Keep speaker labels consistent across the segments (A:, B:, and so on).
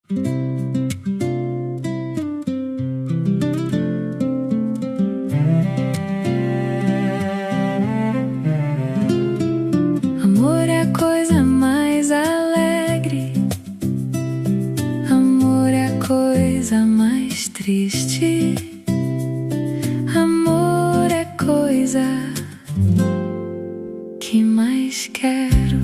A: Amor é a coisa mais alegre, amor é a coisa mais triste, amor é a coisa que mais quero.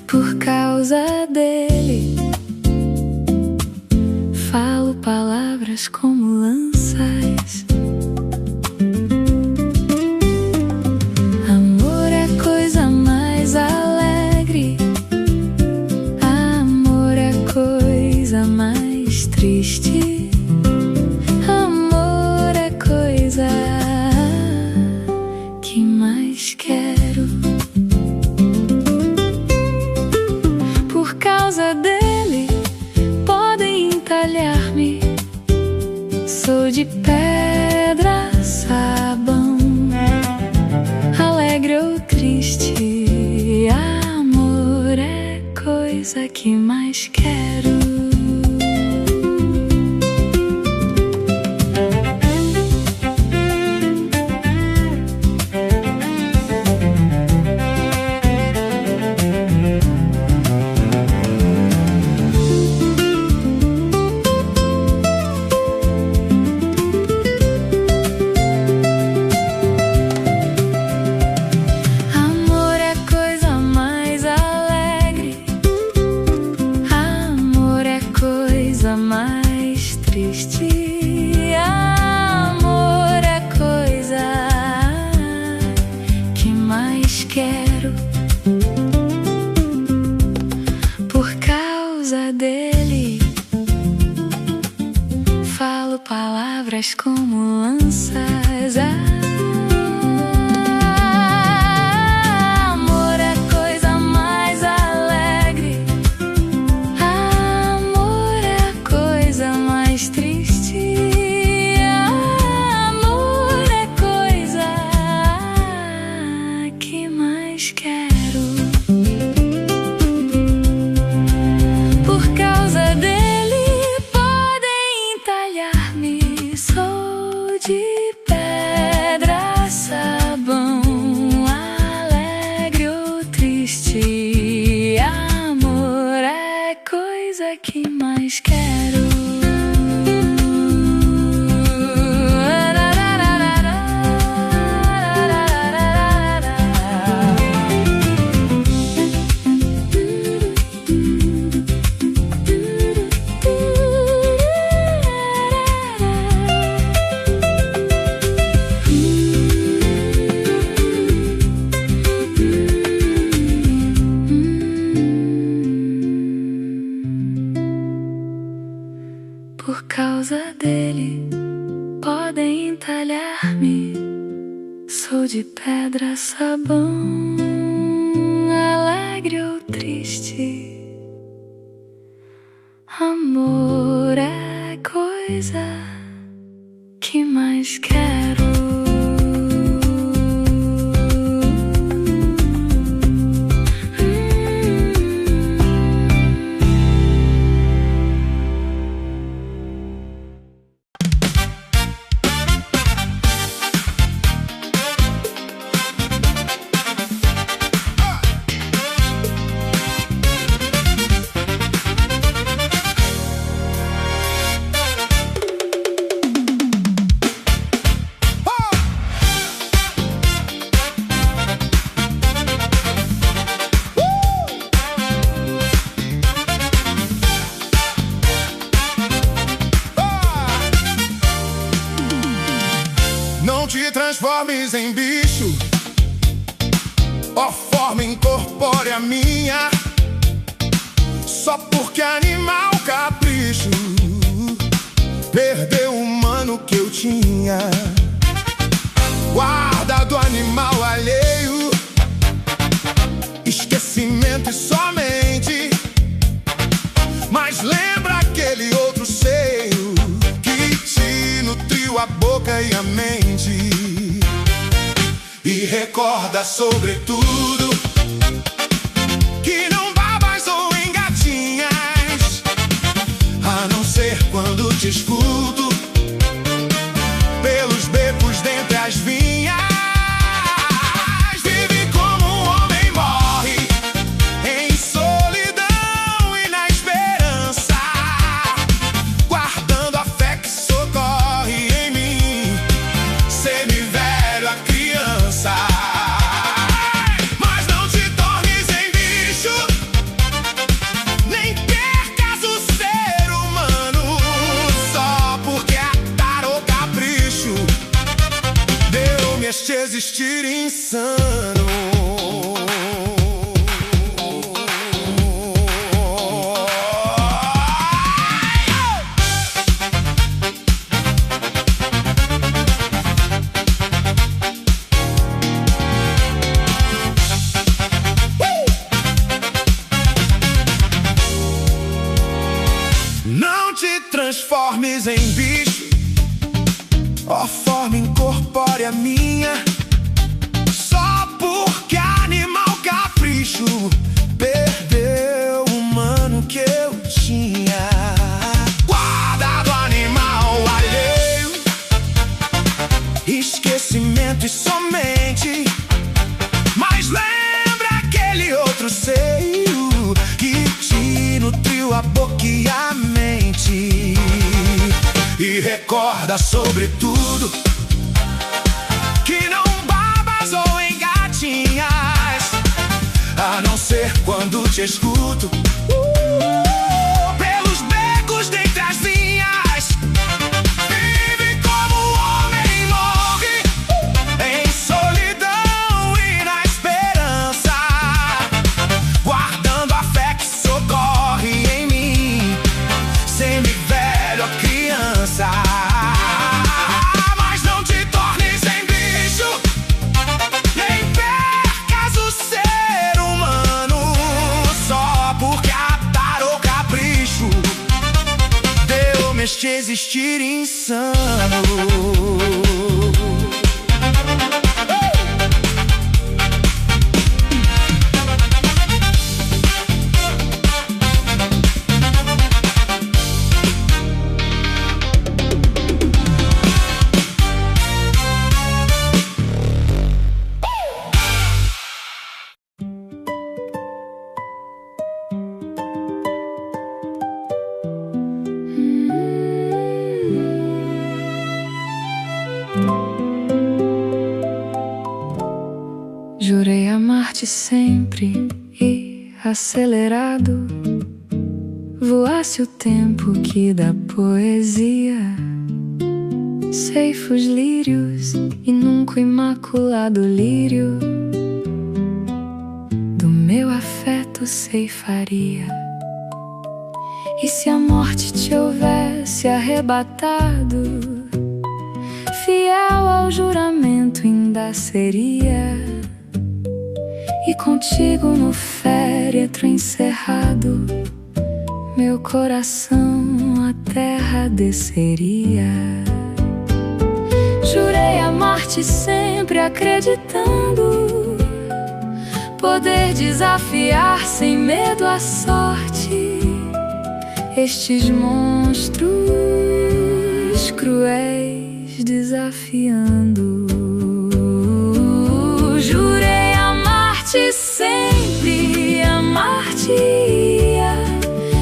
A: Por causa dele, falo palavras como lanças. Amor é a coisa mais alegre, amor é a coisa mais triste, amor é a coisa que mais quero. Por causa dele, podem entalhar-me. Sou de pedra, sabão, alegre ou triste, amor é coisa que mais quero. Mais triste, amor é coisa que mais quero. Por causa dele, falo palavras como lanças. Sou de pedra, sabão, alegre ou triste, amor é coisa que mais quero. Por causa dele, podem entalhar-me. Sou de pedra, sabão, alegre ou triste, amor é coisa que mais quero.
B: Não te transformes em bicho, ó forma incorpórea minha, só porque animal capricho perdeu o humano que eu tinha. Guarda do animal alheio, esquecimento e somente, mas lembra aquele outro seio que te nutriu a boca e a mente. E recorda sobretudo que não babas ou engatilhas transformes em bicho, ó forma incorpórea minha, só porque animal capricho perdeu o humano que eu tinha. Guarda do animal alheio, esquecimento e somente, mas lembra aquele outro seio que te nutriu a boca e a mente, e recorda sobre tudo que não babas ou engatinhas, a não ser quando te escuto pelos becos dentre as linhas. Vive como homem, morre em solidão e na esperança, guardando a fé que socorre em mim, semi-velho, criança. Mas não te tornes em bicho, nem percas o ser humano, só porque atar o capricho deu-me este existir insano.
A: Jurei amar-te sempre e acelerado voasse o tempo que da poesia ceifa os lírios e nunca o imaculado lírio do meu afeto ceifaria. E se a morte te houvesse arrebatado, fiel ao juramento ainda seria, e contigo no féretro encerrado meu coração à terra desceria. Jurei amar-te sempre acreditando poder desafiar sem medo a sorte estes monstros cruéis desafiando. Jurei amar-te sempre, amar-te-ia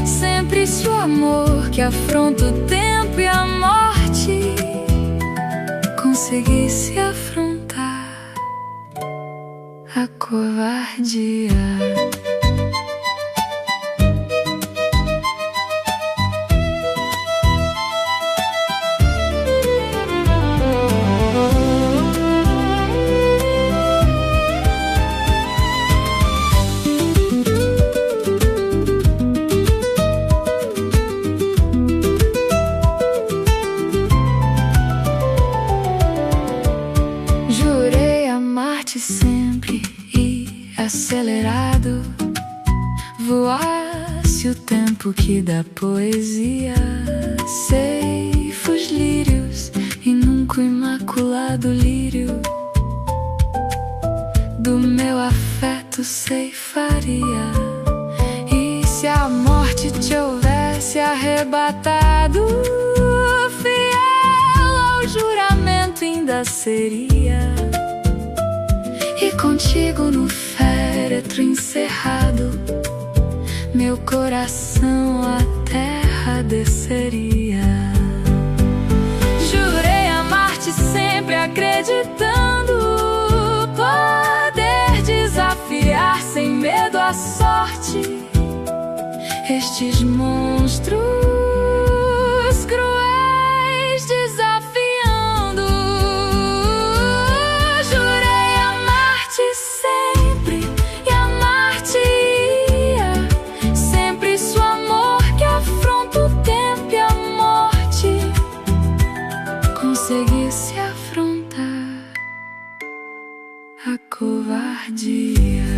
A: sempre, se o amor que afronta o tempo e a morte conseguisse afrontar a covardia. Sempre e acelerado voasse o tempo que da poesia ceifa os lírios e nunca o imaculado lírio do meu afeto ceifaria. E se a morte te houvesse arrebatado, fiel ao juramento ainda seria, e contigo no féretro encerrado meu coração à terra desceria. Jurei amar-te sempre acreditando poder desafiar sem medo a sorte estes monstros cruéis desafiando. Jurei amar-te sempre e amar-te-ia sempre, se o amor que afronta o tempo e a morte conseguisse afrontar a covardia.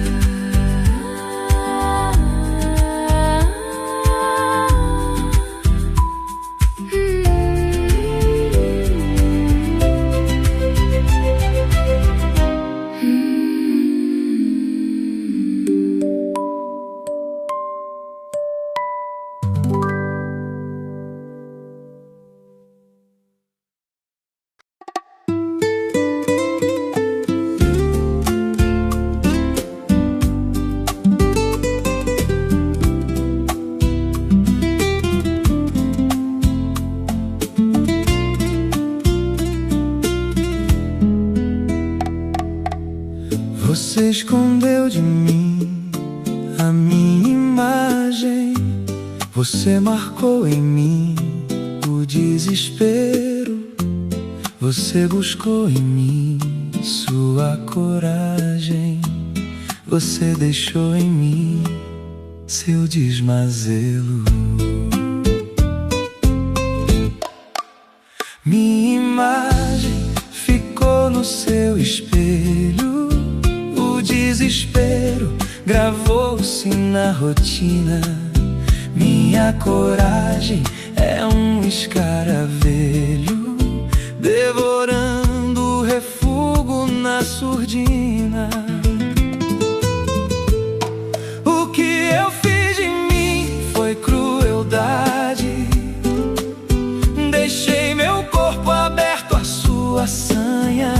B: Você marcou em mim o desespero. Você buscou em mim sua coragem. Você deixou em mim seu desmazelo. Minha imagem ficou no seu espelho. O desespero gravou-se na rotina. Minha coragem é um escaravelho, devorando o refúgio na surdina. O que eu fiz de mim foi crueldade. Deixei meu corpo aberto à sua sanha.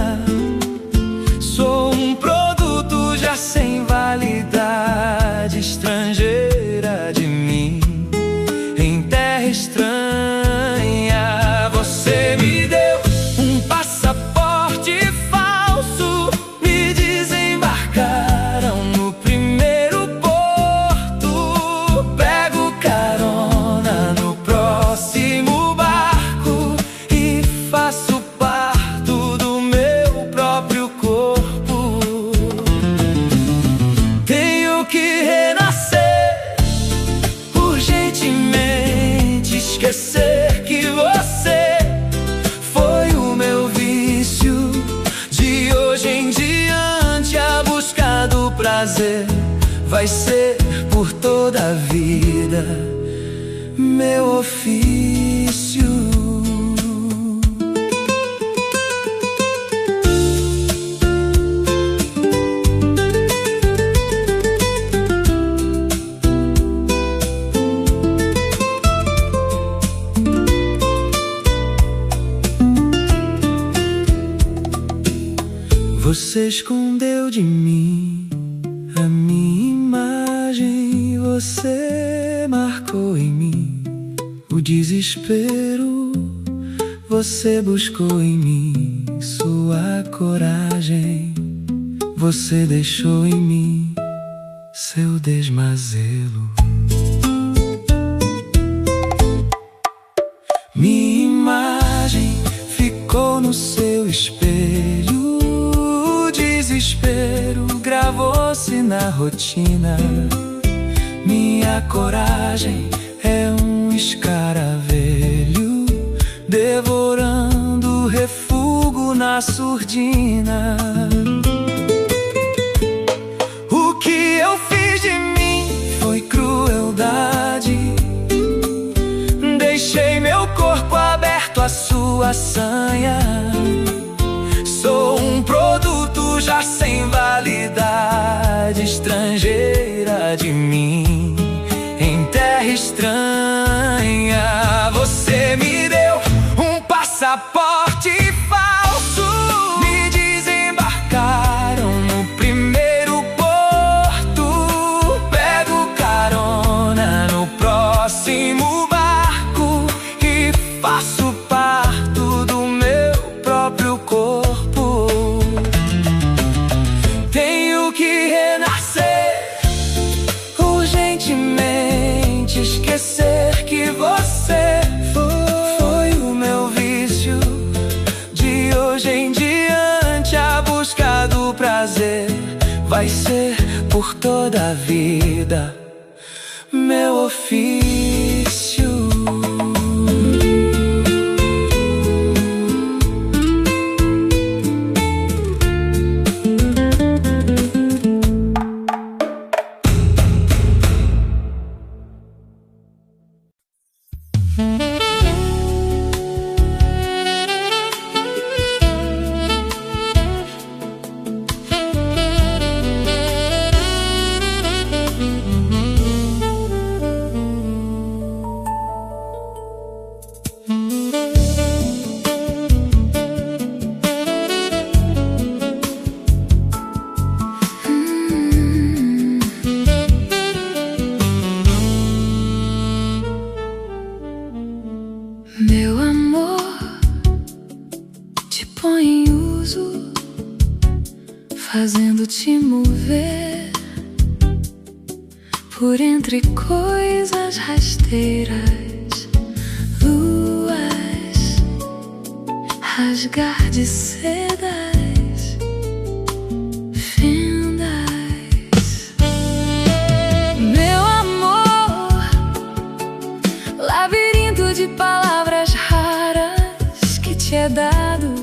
B: Sou um produto já sem validade, estrangeira de mim, em terra estranha. Você me deu um passaporte falso. Me desembarcaram no primeiro porto. Pego carona no próximo barco e faço parto do meu próprio corpo. Tenho que renascer urgentemente, esquecer que você foi o meu vício. De hoje em diante a busca do prazer vai ser por toda a vida meu ofício. Você escondeu de mim a minha imagem. Você marcou em mim o desespero. Você buscou em mim sua coragem. Você deixou em mim seu desmazelo. Minha imagem ficou no seu espelho. O desespero gravou-se na rotina. Minha coragem é um escaravelho, devorando o refúgio na surdina. O que eu fiz de mim foi crueldade. Deixei meu corpo aberto à sua sanha. Sou um produto já sem validade, estrangeira de mim, em terra estranha. Você me deu um passaporte falso. Me desembarcaram no primeiro porto. Pego carona no próximo barco e faço parto do meu próprio corpo. Tenho que renascer urgentemente, esquecer que você foi o meu vício. De hoje em diante a busca do prazer vai ser por toda a vida meu ofício.
A: por entre coisas rasteiras, luas, rasgar de sedas, fendas. Meu amor, labirinto de palavras raras que te é dado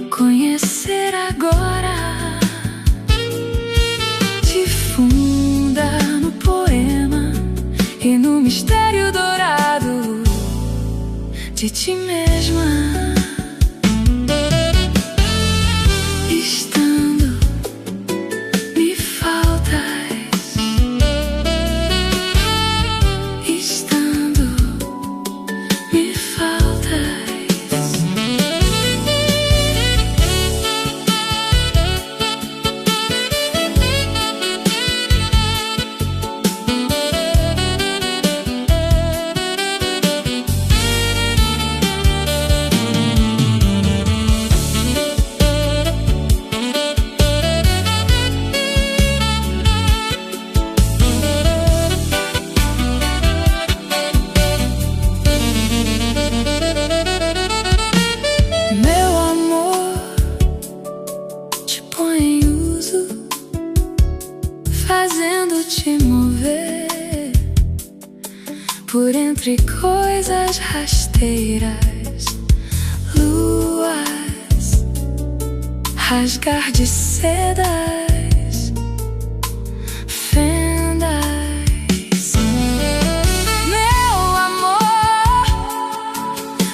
A: conhecer agora. Te funda no poema e no mistério dourado de ti mesma. Estando, me faltas. Estando, me faltas. Fazendo-te mover por entre coisas rasteiras, luas, rasgar de sedas, fendas. Meu amor,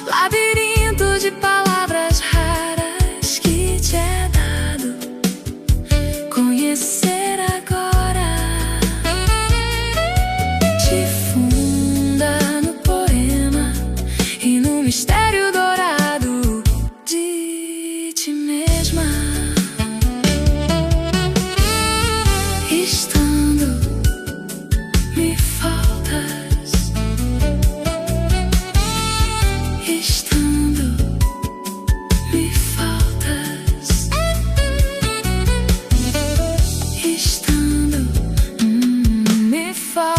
A: labirinto de palavras raras que te é dado conhecer. Mistério dourado de ti mesma. Estando, me faltas. Estando, me faltas. Estando, me faltas.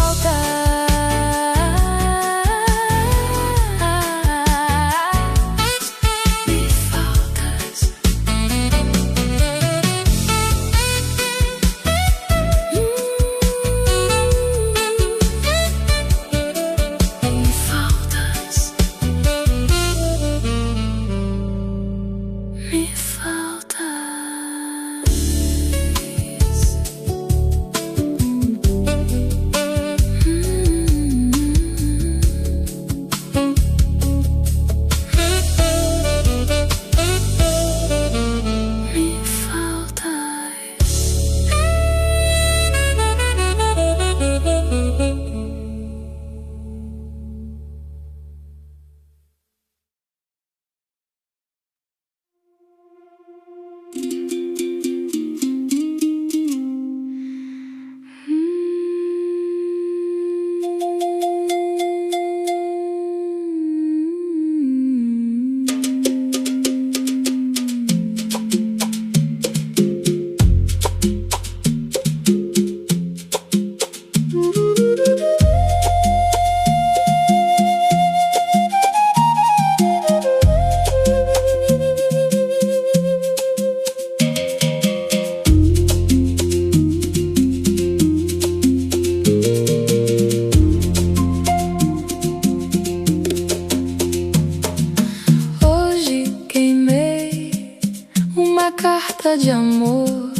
A: Carta de amor,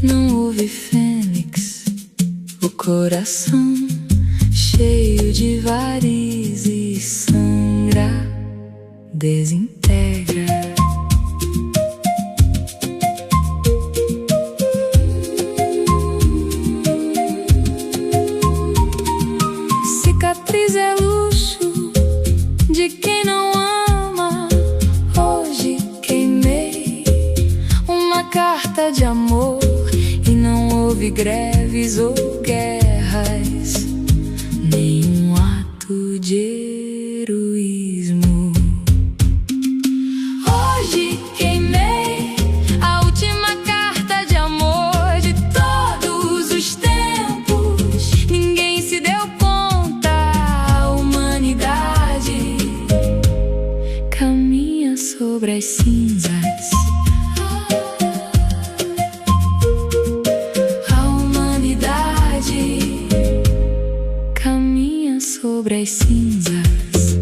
A: não houve fênix, o coração cheio de varizes sangra, desintegra. Cicatriz é luxo de quem não ama. Hoje queimei uma carta de amor e não houve greves ou guerras, nenhum ato de heroísmo. Hoje queimei a última carta de amor de todos os tempos. sobre as cinzas.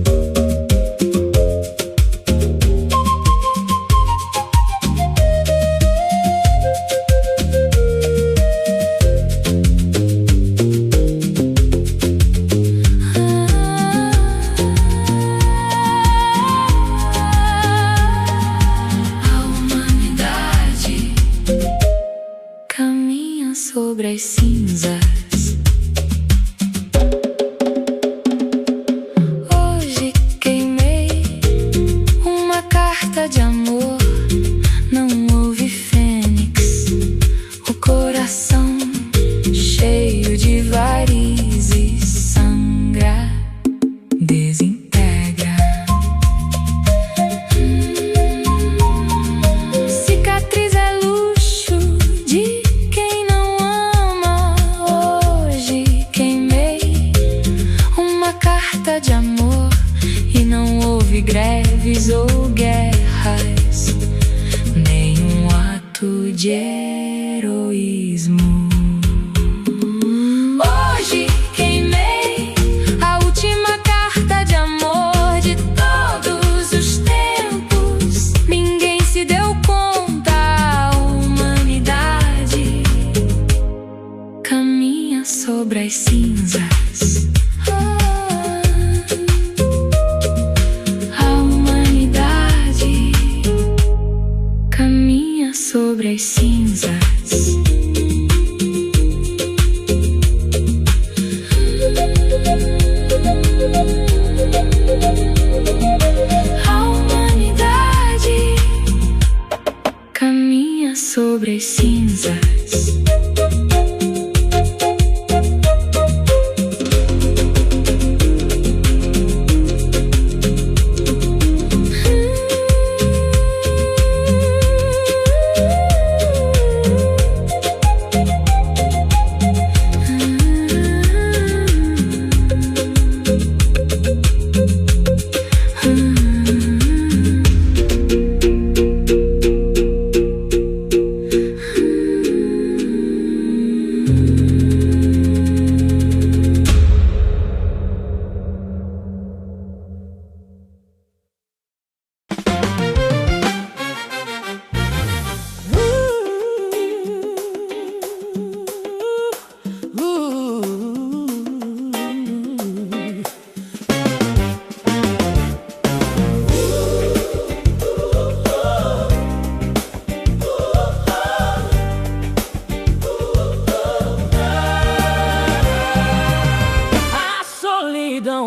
A: Sobre as cinzas. Hoje queimei uma carta de amor. Não houve fênix. O coração cheio de varizes sangra, desintegra. Cicatriz é luxo de de amor, e não houve greves ou guerras, nenhum ato de heroísmo. Hoje queimei a última carta de amor de todos os tempos. Ninguém se deu conta, a humanidade caminha sobre as cinzas. Sobre as cinzas. A humanidade caminha sobre as cinzas.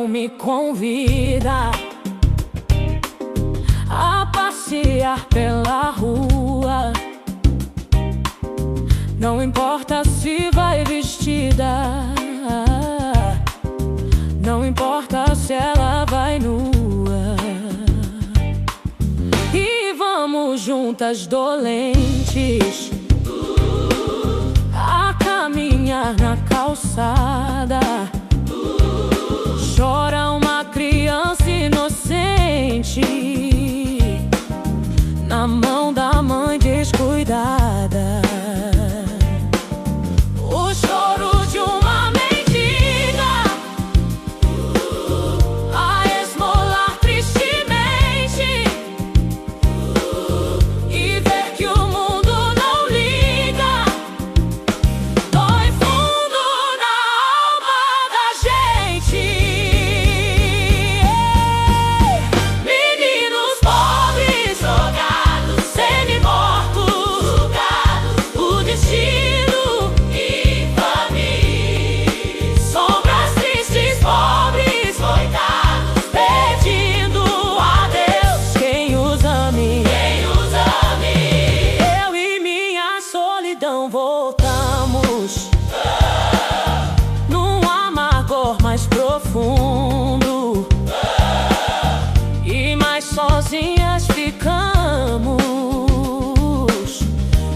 A: Me convida a passear pela rua. Não importa se vai vestida, não importa se ela vai nua. E vamos juntas dolentes a caminhar na calçada. Chora uma criança inocente na mão da mãe descuidada. O choro de uma mendiga a esmolar tristemente e ver que o mundo não liga. Dói fundo na alma da gente. Voltamos num amargor mais profundo e mais sozinhas ficamos,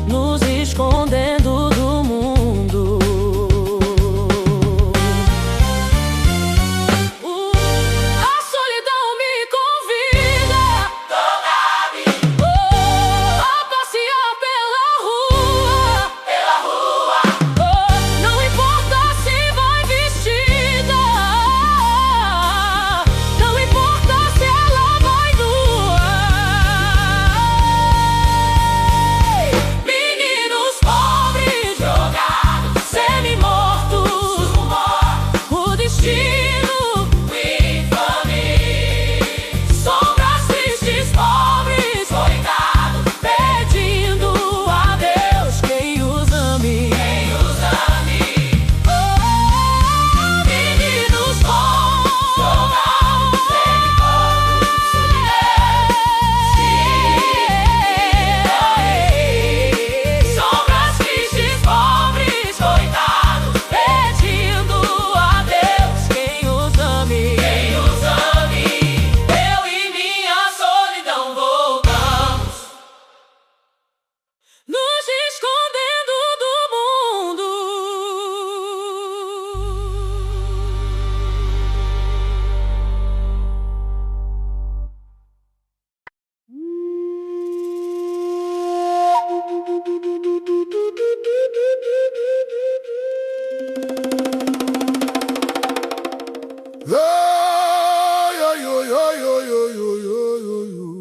A: nos escondendo do mundo. A solidão me convida a passear pela rua. Não importa se vai vestida,
B: Oi, oi, oi, oi, oi, oi, oi, oi, oi, oi.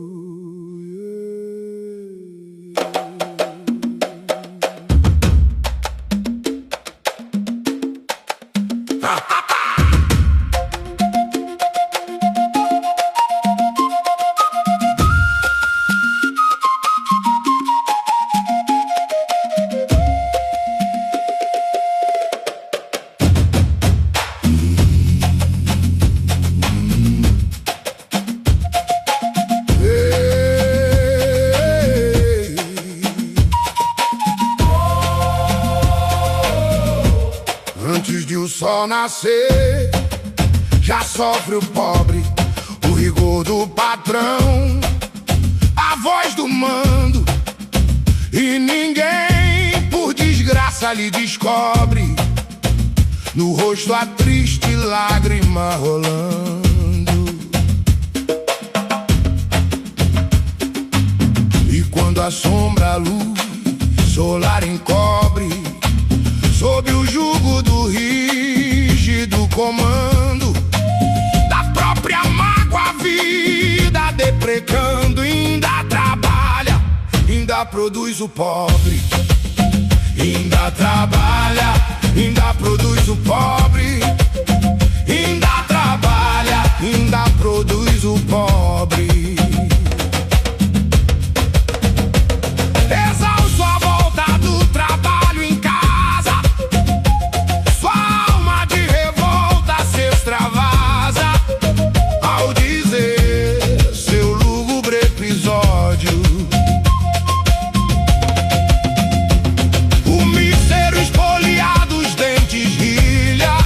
B: Antes de o sol nascer, já sofre o pobre, o rigor do patrão, a voz do mando, e ninguém por desgraça lhe descobre, no rosto a triste lágrima rolando. E quando assombra a luz solar encobre, sob o jugo do rígido comando da própria mágoa, a vida deprecando, ainda trabalha, ainda produz o pobre. Ainda trabalha, ainda produz o pobre. Ainda trabalha, ainda produz o pobre. Exausto à volta do trabalho em casa, sua alma de revolta se extravasa ao dizer seu lúgubre episódio. O mísero espoliado, os dentes rilha,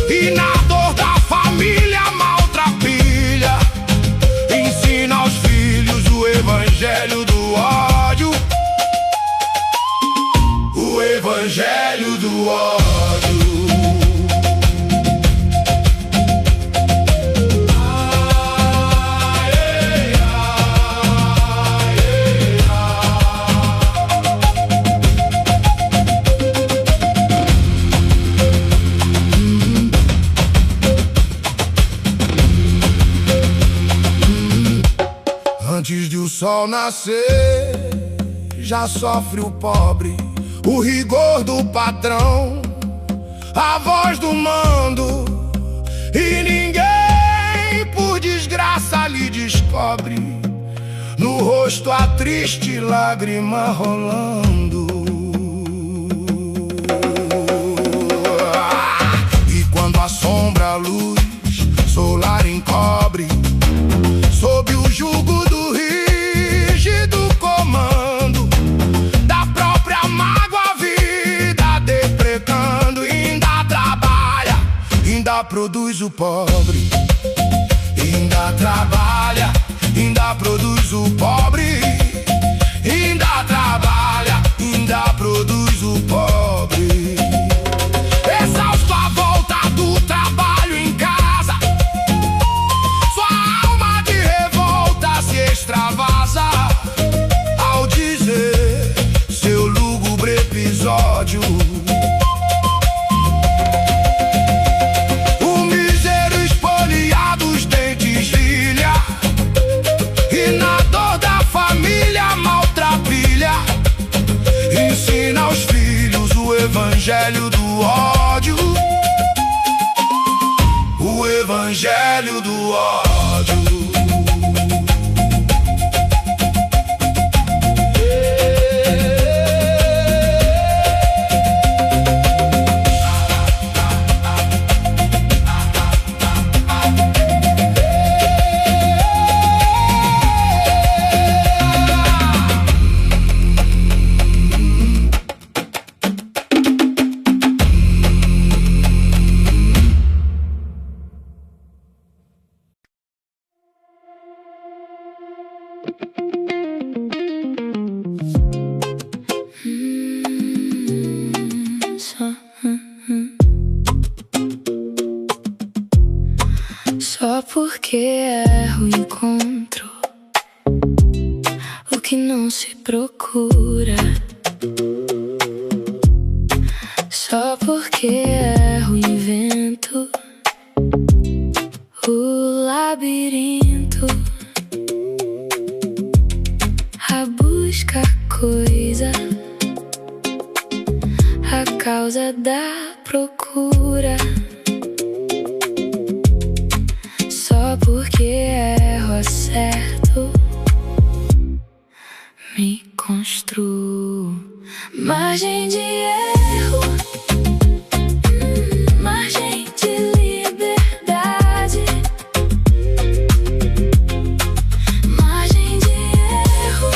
B: e na dor da família maltrapilha, ensina aos filhos o evangelho do ódio. O evangelho do ódio. Antes de o sol nascer, já sofre o pobre, o rigor do patrão, a voz do mando, e ninguém por desgraça lhe descobre, no rosto a triste lágrima rolando. E quando assombra a luz solar encobre, sob o jugo do rígido comando da própria mágoa, a vida deprecando, ainda trabalha, ainda produz o pobre. Ainda trabalha, ainda produz o pobre. Ainda trabalha, ainda produz o pobre. Exausto à volta do trabalho em casa, sua alma de revolta se extravasa ao dizer seu lúgubre episódio. O mísero espoliado, os dentes rilha, e na dor da família maltrapilha, ensina aos filhos o evangelho do ódio. O evangelho do ódio.
A: Só porque erro encontro o que não se procura. Só porque erro invento procura. Só porque erro acerto, me construo. Margem de erro, margem de liberdade. Margem de erro,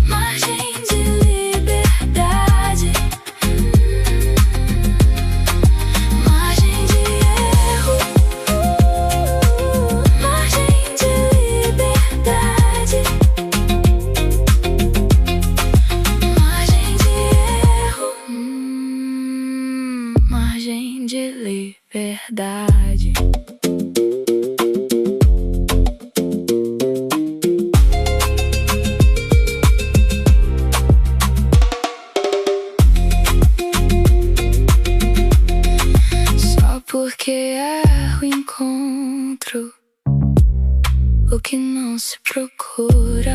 A: margem de liberdade. Margem de erro, margem de liberdade. Margem de erro, margem de liberdade. Só porque erro encontro o que não se procura.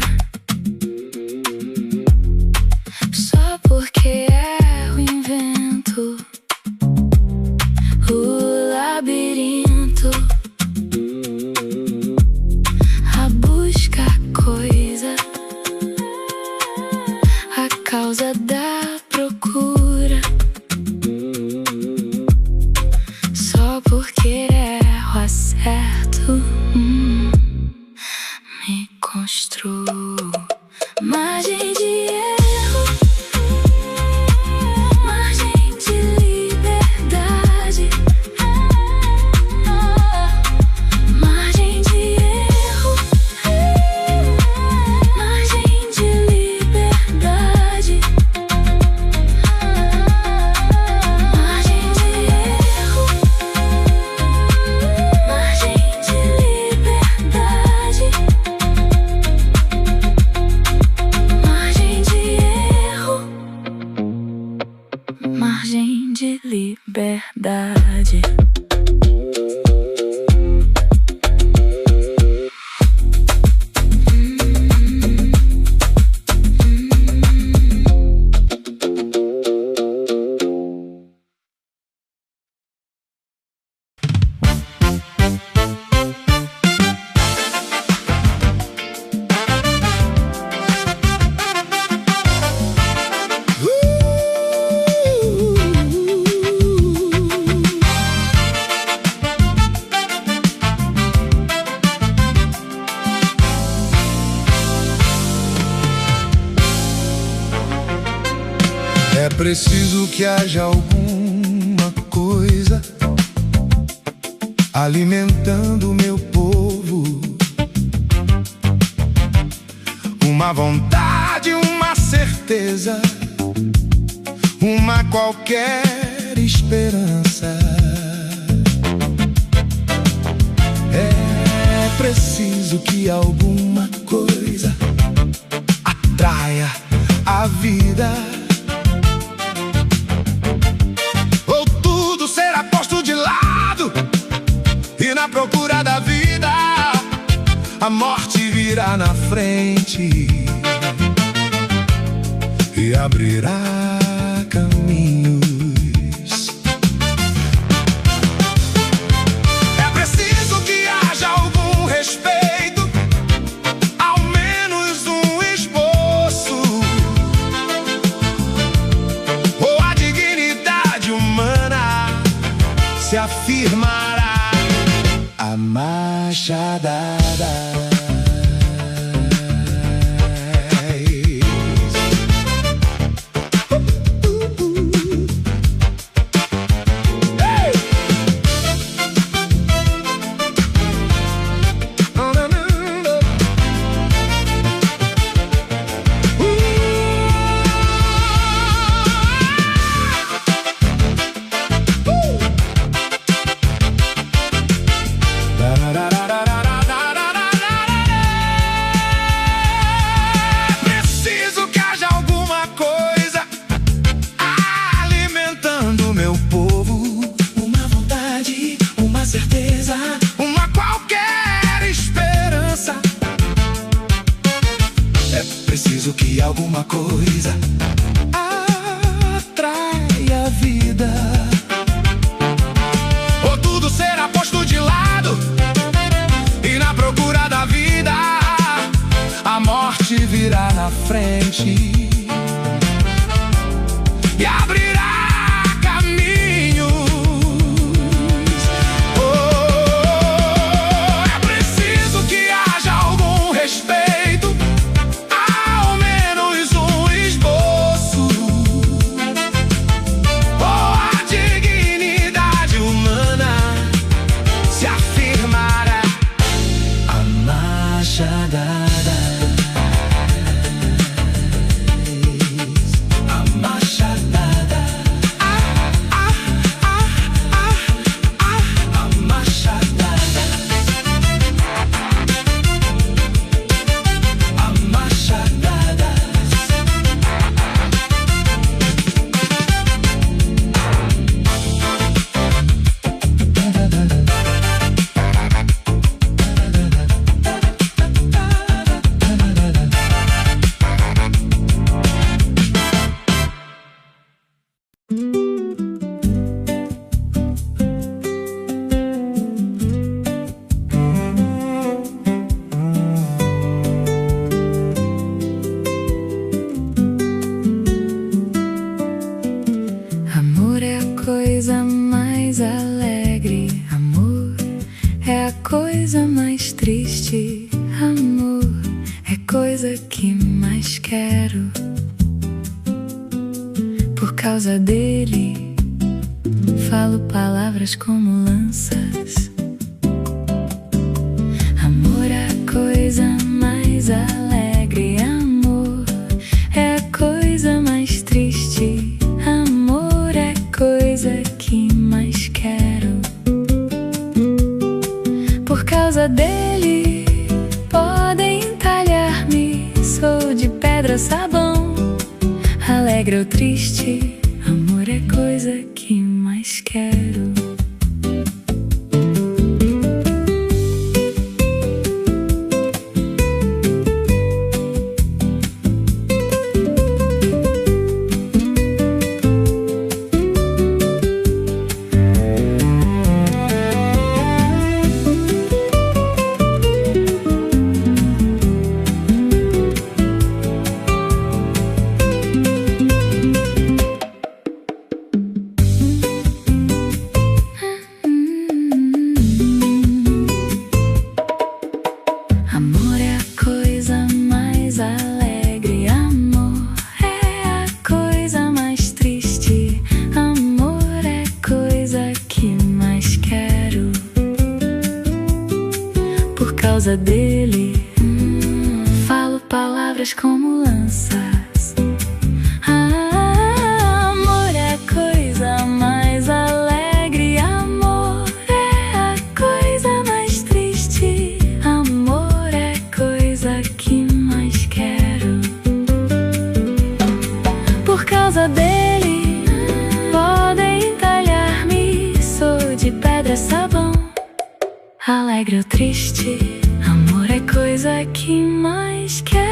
A: Só porque erro invento o labirinto, a busca, a coisa, a causa da procura. Só porque erro acerto, me construo. Margem de erro, margem de liberdade. Margem de erro, margem de liberdade. Margem de erro, margem de liberdade. Margem de erro, margem de liberdade.
B: É preciso que haja alguma coisa alimentando meu povo. Uma vontade, uma certeza, uma qualquer esperança. É preciso que alguma coisa atraia a vida. Ou tudo será posto de lado e na procura da vida a morte virá na frente e abrirá caminhos. É preciso que haja algum respeito, ao menos um esboço, ou a dignidade humana se afirmará a machadada. pra frente e abrirá caminhos. Oh, é preciso que haja algum respeito, ao menos um esboço. Oh, a dignidade humana se afirmará. A machadada.
A: Amor é a coisa mais alegre, amor é a coisa mais triste, amor é coisa que mais quero. Por causa dele, falo palavras como lanças. Amor é a coisa mais alegre, amor é a coisa mais triste, amor é a coisa que mais quero. Por causa dele, podem talhar-me, sou de pedra, sabão. Alegre ou triste, amor é coisa que mais quero. Amor é a coisa mais alegre, amor é a coisa mais triste, amor é a coisa que mais quero. Por causa dele, falo palavras como lanças. Amor é a coisa mais alegre, amor é a coisa mais triste, amor é a coisa que mais quero. Por causa dele, podem talhar-me, sou de pedra, sabão. Alegre ou triste, amor é coisa que mais quero.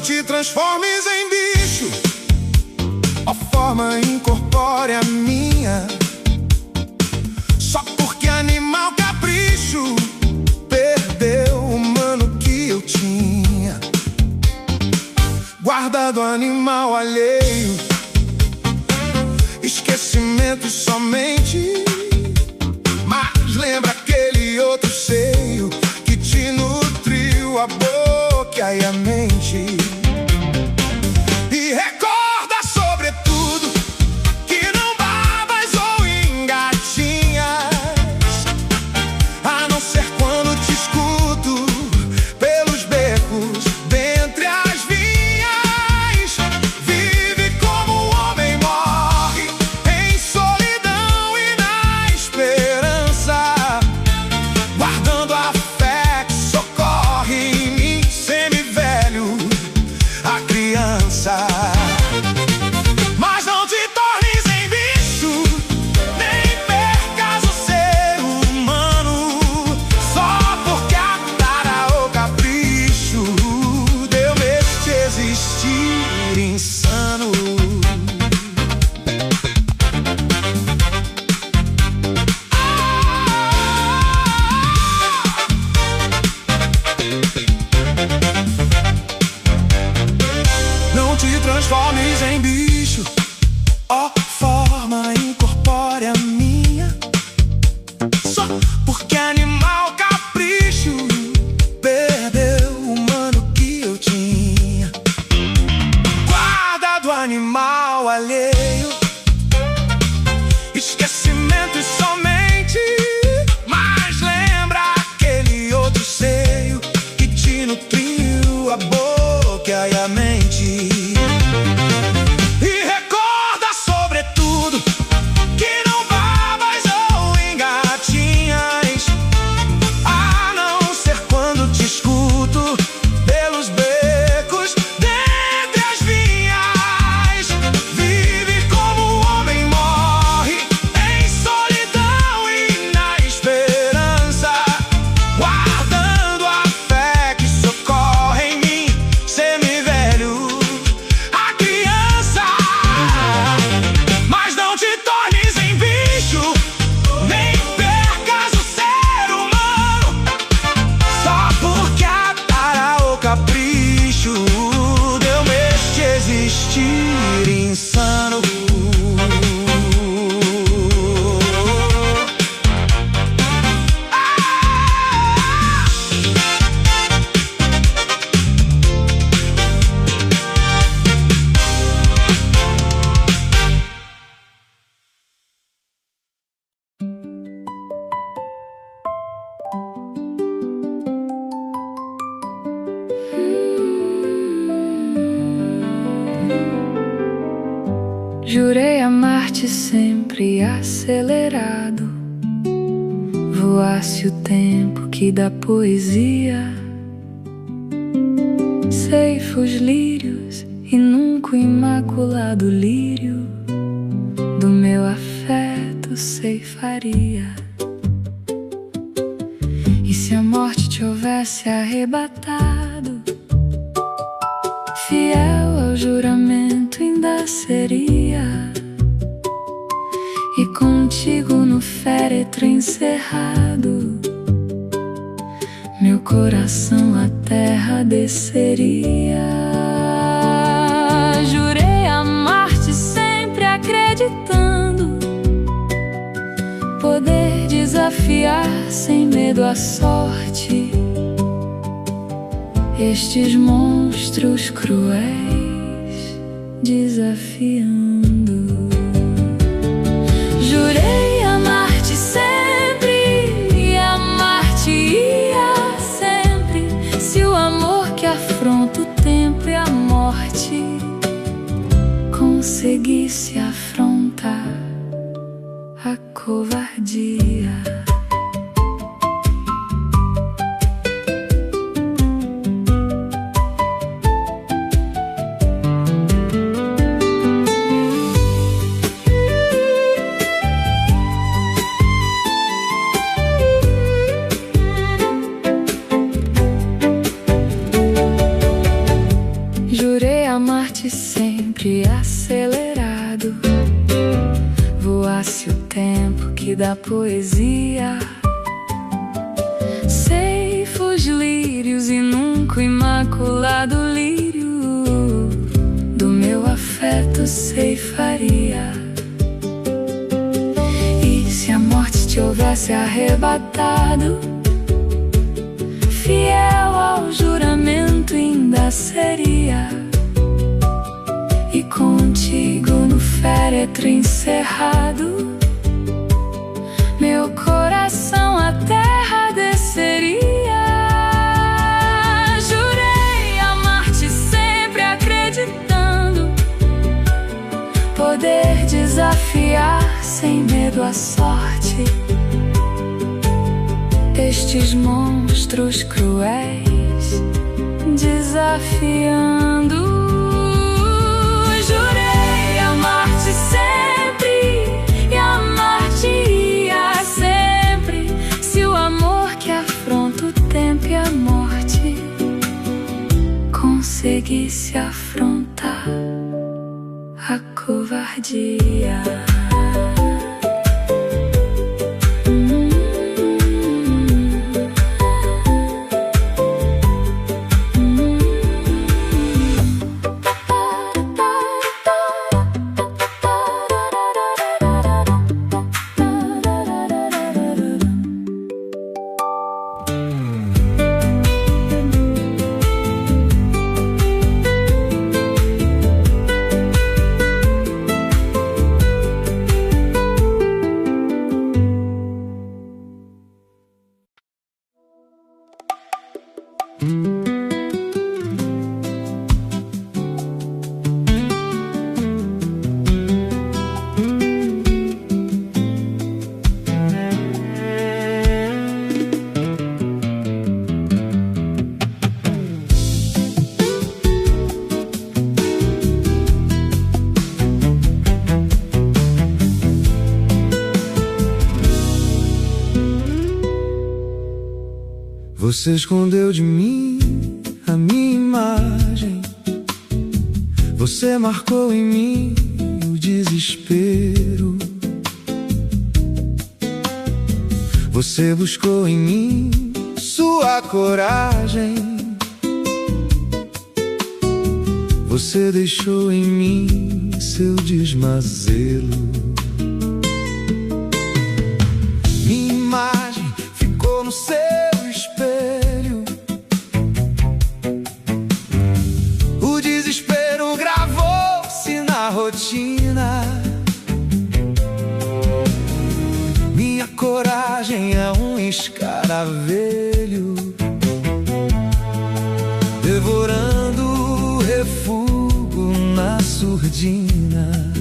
B: Te transformes em bicho, ó forma incorpórea minha. Só porque animal capricho perdeu o humano que eu tinha. Guardado animal alheio, esquecimento somente. Mas lembra aquele outro seio que te nutriu a boca e a mente. E recorda, sobretudo, que não babas ou engatinhas, a não ser quando te escuto mal alheio, esquecimento e somente. Mas lembra aquele outro seio que te nutriu a boca e a mente. E recorda sobretudo que não babas ou engatinhas, a não ser quando te escuto pelos becos dentre as vinhas. Vive como o homem morre, em solidão e na esperança, guardando a fé que socorre em mim, semi-velho, a criança. Mas não te tornes em bicho, nem percas o ser humano, só porque a tara ou capricho deu medo de existir insano.
A: Jurei amar-te sempre acelerado, voasse o tempo que da poesia ceifa os lírios e nunca o imaculado lírio do meu afeto ceifaria. E se a morte te houvesse arrebatado, fiel ao juramento ainda seria, e contigo no féretro encerrado meu coração à terra desceria. Jurei amar-te sempre acreditando poder desafiar sem medo a sorte estes monstros cruéis desafiando. Jurei amar-te sempre e amar-te-ia sempre, se o amor que afronta o tempo e a morte conseguisse afrontar a covardia. Jurei amar-te sempre acelerado, voasse o tempo que da poesia ceifa os lírios e nunca o imaculado lírio do meu afeto ceifaria. E se a morte te houvesse arrebatado, fiel ao juramento ainda seria, e contigo no féretro encerrado meu coração à terra desceria. Jurei amar-te sempre acreditando poder desafiar sem medo a sorte estes monstros cruéis desafiando. Jurei amar-te sempre e amar-te-ia sempre, se o amor que afronta o tempo e a morte conseguisse afrontar a covardia.
C: Você escondeu de mim a minha imagem. Você marcou em mim o desespero. Você buscou em mim sua coragem. Você deixou em mim seu desmazelo. Minha imagem ficou no seu espelho. O desespero gravou-se na rotina. Minha coragem é um escaravelho, devorando refúgio na surdina.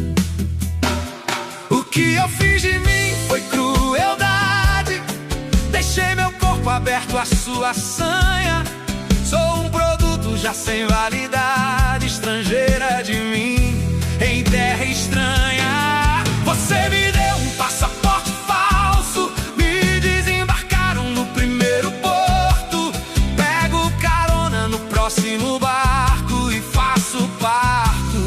C: O que eu fiz de mim foi crueldade. Deixei meu corpo aberto à sua sanha. Sou um produto já sem validade, estrangeira de mim, em terra estranha. Você me deu um passaporte falso, me desembarcaram no primeiro porto. Pego carona no próximo barco e faço parto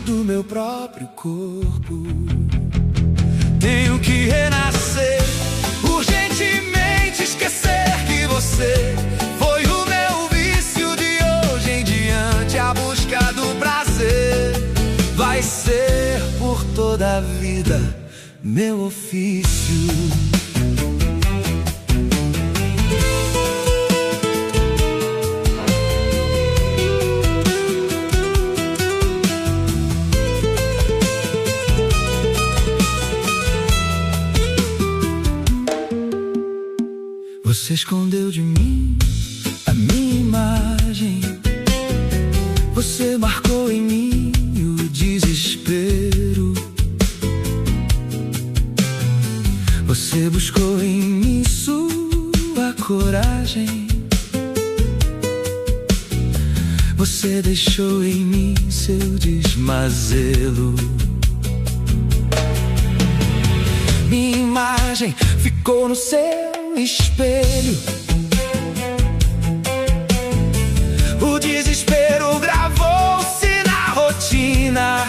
C: do meu próprio corpo. Tenho que renascer, urgentemente esquecer que você foi o meu vício. De hoje em diante a busca do prazer vai ser por toda a vida meu ofício. Você escondeu de mim a minha imagem. Você marcou em mim o desespero. Você buscou em mim sua coragem. Você deixou em mim seu desmazelo. Minha imagem ficou no seu espelho. O desespero gravou-se na rotina.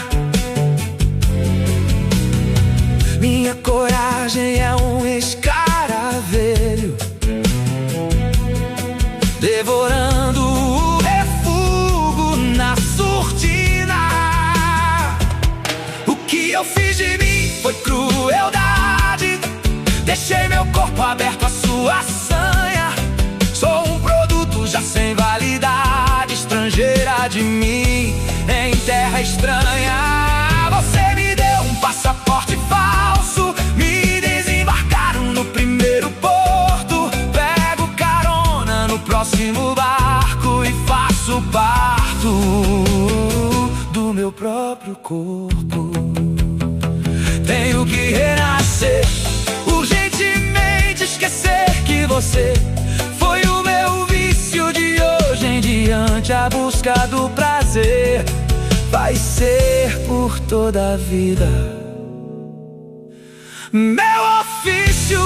C: Minha coragem é um escaravelho, devorando o refúgio na surdina. O que eu fiz de mim foi crueldade. Deixei meu corpo aberto à sua sanha. Sou um produto já sem validade, estrangeira de mim, em terra estranha. Você me deu um passaporte falso, me desembarcaram no primeiro porto. Pego carona no próximo barco e faço parto do meu próprio corpo. Tenho que renascer, urgentemente esquecer que você foi o meu vício. De hoje em diante a busca do prazer vai ser por toda a vida meu ofício.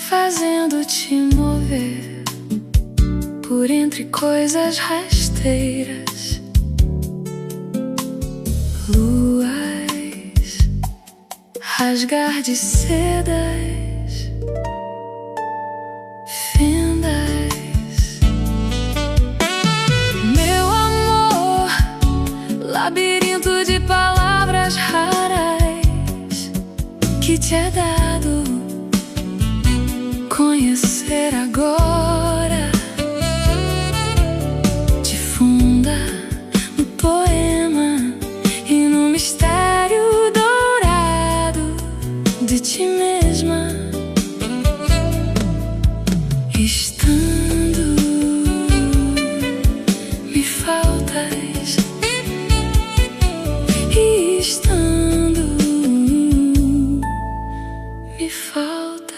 A: Fazendo-te mover por entre coisas rasteiras, luas, rasgar de sedas, fendas. Meu amor, labirinto de palavras Estando, me faltas. E estando, me faltas.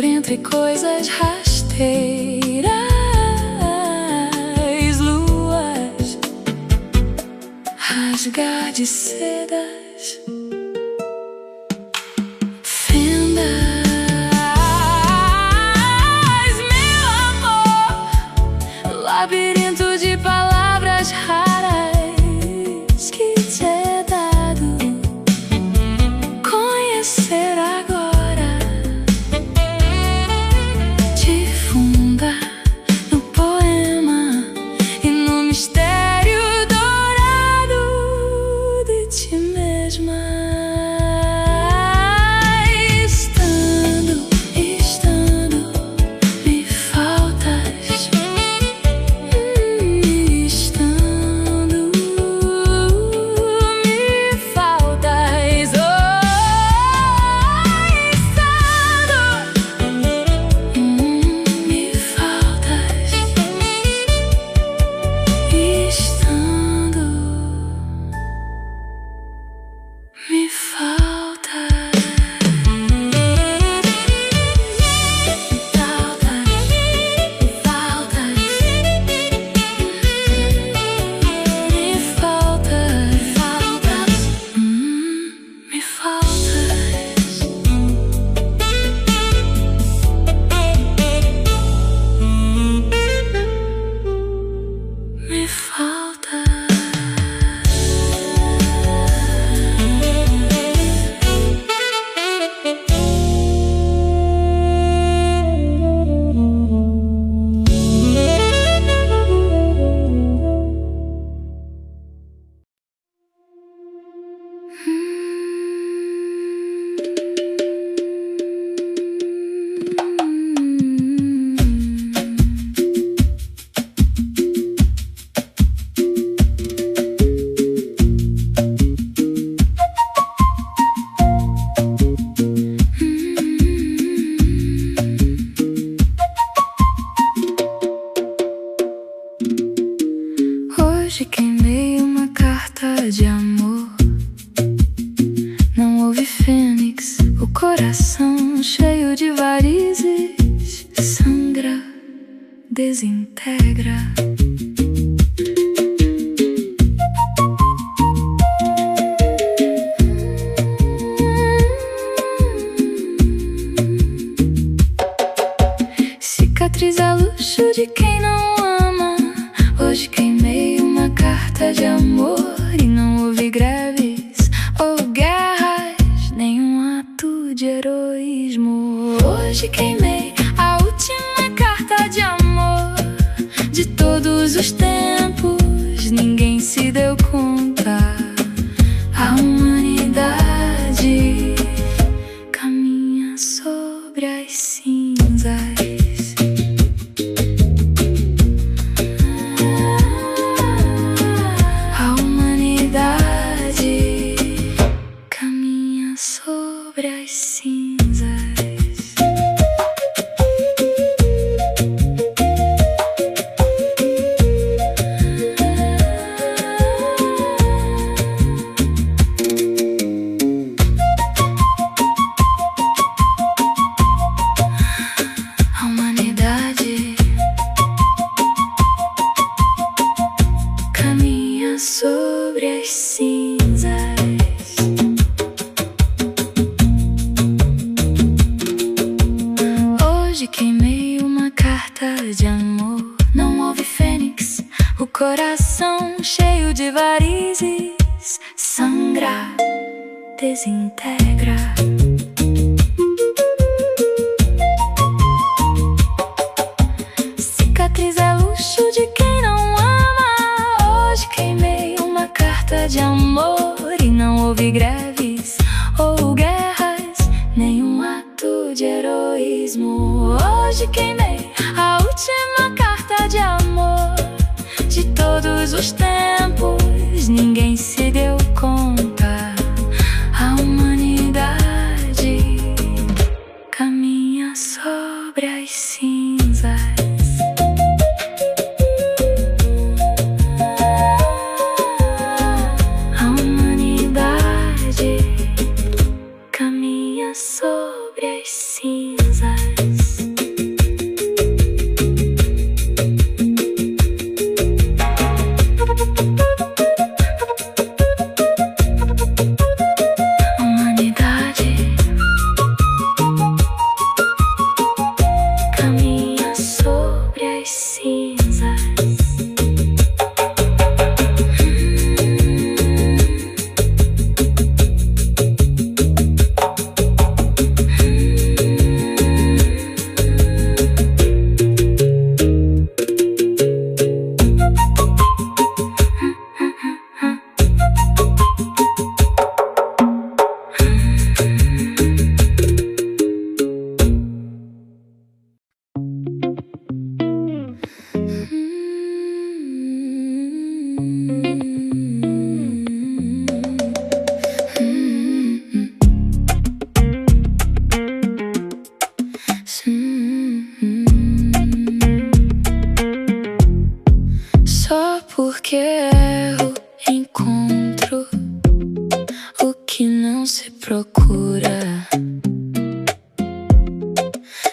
A: Entre coisas rasteiras, luas, rasgar de sedas, fendas, meu amor, labirinto de palavras raras que te é dado conhecer agora. Hoje queimei uma carta de amor. Não houve fênix, o coração cheio de varizes sangra, desintegra. Cicatriz a luxo de quem não ama. Hoje queimei uma carta de amor e não houve greves ou guerras, nenhum ato de heroísmo. Hoje queimei a última carta de amor de todos os tempos. Ninguém se deu conta. A humanidade caminha sobre as cinzas. Sobre as cinzas. A humanidade caminha sobre as cinzas. Queimei uma carta de amor. Não houve fênix, o coração cheio de varizes vezes sangra, desintegra. Cicatriz é luxo de quem não ama. Hoje queimei uma carta de amor e não houve greves ou guerras, nenhum ato de heroísmo. Hoje queimei a última carta de amor de todos os tempos. Ninguém se deu conta. A humanidade caminha sobre as cinzas. A humanidade caminha sobre as cinzas. Só porque erro encontro o que não se procura.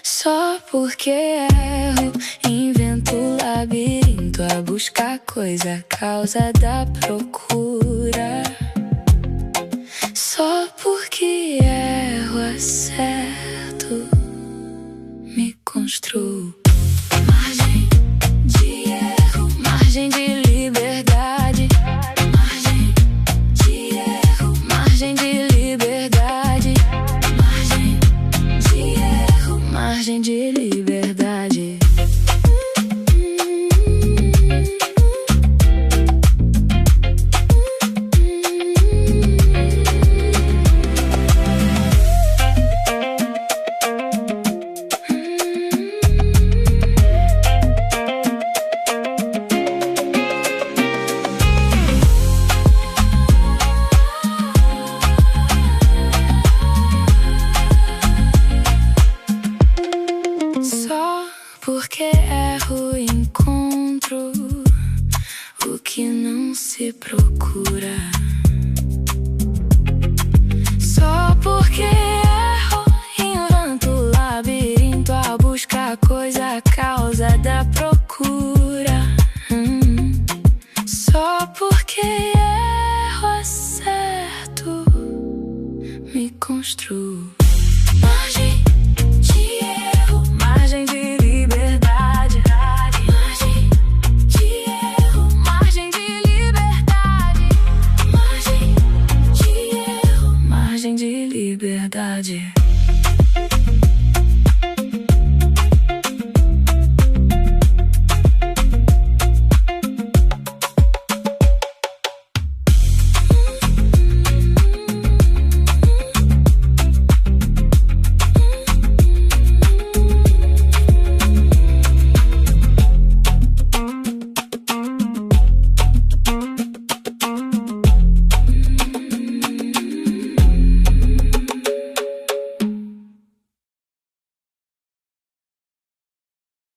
A: Só porque erro invento labirinto a buscar coisa, causa da procura. Só porque erro acerto, me construo. Margem de erro, margem de liberdade. Margem de erro, margem de liberdade. Margem de erro, margem de liberdade. Porque erro encontro o que não se procura. Só porque erro invento labirinto a buscar coisa, a causa da procura. Só porque erro acerto, me construo. Margem de erro, margem de liberdade. Margem de erro, margem de liberdade. Margem de erro, margem de liberdade.